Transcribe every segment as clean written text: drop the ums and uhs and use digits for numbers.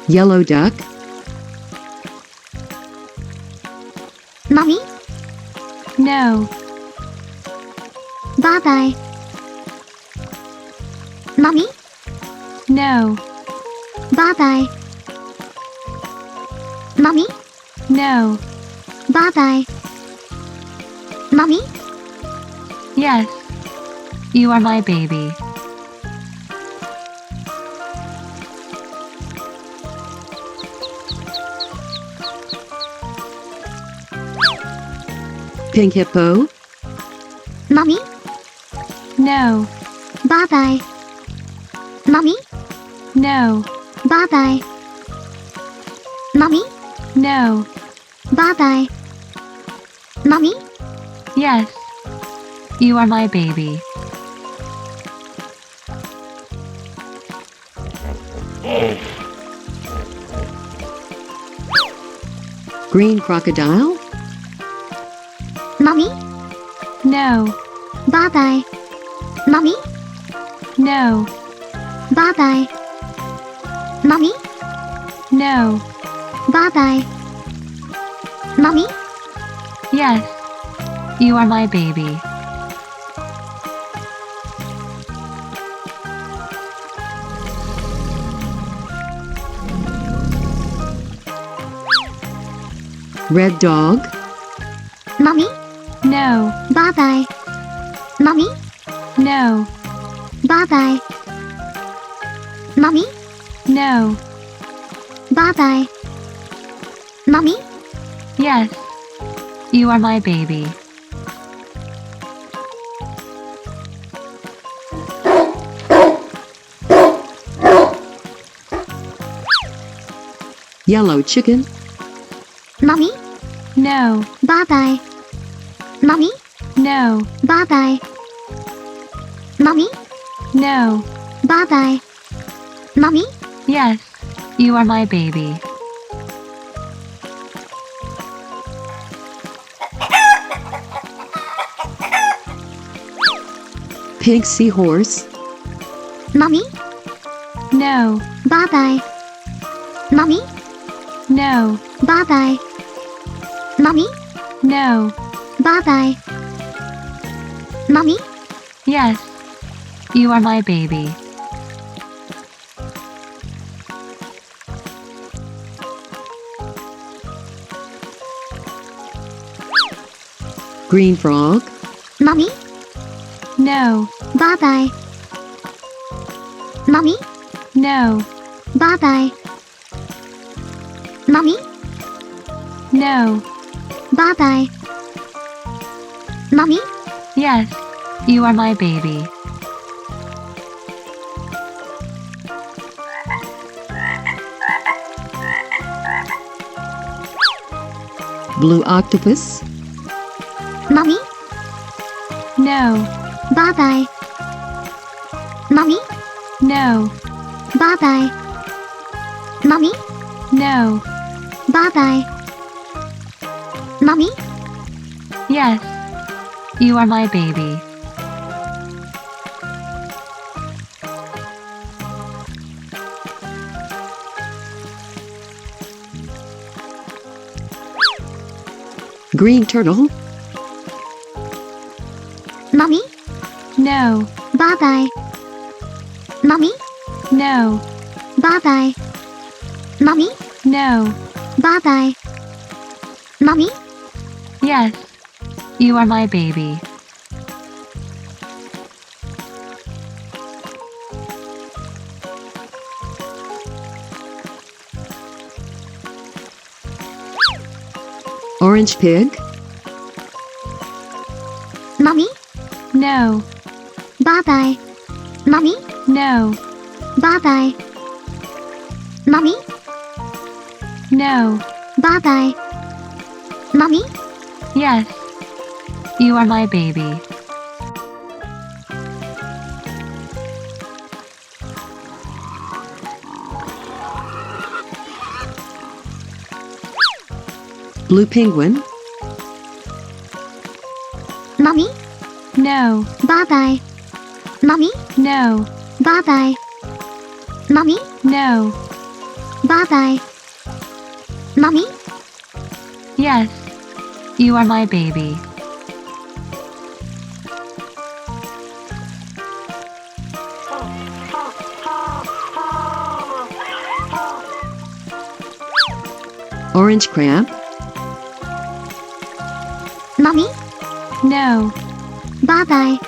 Yellow duck. Mommy? No. Bye-bye. Mommy? No. Bye-bye. Mommy? No. Bye-bye. Mommy? Yes. You are my baby. Pink hippo. Mommy? No. Bye-bye. Mommy? No. Bye-bye. Mommy? No. Bye-bye. Mommy? Yes. You are my baby. Green crocodile. Mommy? No. Bye-bye. Mommy? No. Bye-bye. Mommy? No. Bye-bye. Mommy? Yes. You are my baby. Red dog. Mommy? No. Bye-bye. Mommy? No. Bye-bye. Mommy? No. Bye-bye. Mommy? Yes. You are my baby. Yellow chicken. Mommy? No. Bye-bye. Mommy? No. Bye-bye. Mommy? No. Bye-bye. Mommy? Yes. You are my baby. Pink seahorse. Mommy? No. Bye-bye. Mommy? No. Bye-bye. Mommy? No. Bye-bye. Mommy? Yes. You are my baby. Green frog. Mommy? No. Bye-bye. Mommy? No. Bye-bye. Mommy? No. Bye-bye. Mommy? Yes. You are my baby. Blue octopus. Mommy? No. Bye-bye. Mommy? No. Bye-bye. Mommy? No. Bye-bye. Mommy? Yes. You are my baby. Green turtle. Mommy? No. Bye-bye. Mommy? No. Bye-bye. Mommy? No. Bye-bye. Mommy? Yes. You are my baby. Orange pig. Mommy? No. Bye-bye. Mommy? No. Bye-bye. Mommy? No. Bye-bye. Mommy? Yes. You are my baby. Blue penguin. Mommy? No. Bye-bye. Mommy? No. Bye-bye. Mommy? No. Bye-bye. Mommy? Yes, you are my baby. Orange crab, Mommy? No, Bye-bye.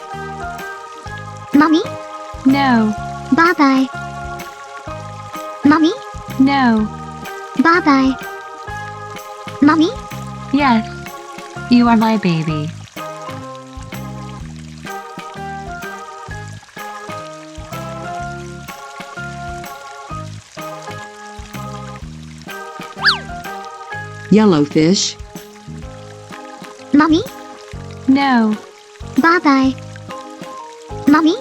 Mommy? no, Bye-bye. Mommy? no. Bye-bye. Mommy? Yes, you are my baby. yellowfish, Mommy? No, Bye-bye. Mommy?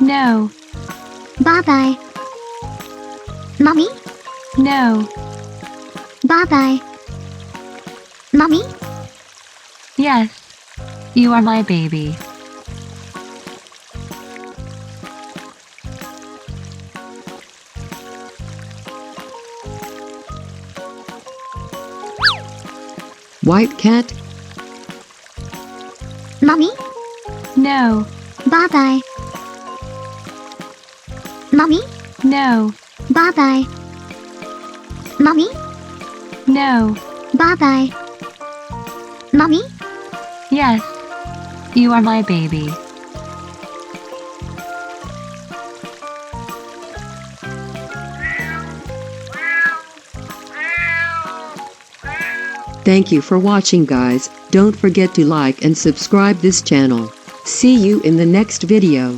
no, Bye-bye. Mommy? no. Bye-bye. Mommy? Yes, you are my baby. white cat, Mommy? No, Bye-bye. Mommy? no, Bye-bye. Mommy? no. Bye-bye. Mommy? Yes, you are my baby. Thank you for watching, guys. Don't forget to like and subscribe this channel. See you in the next video.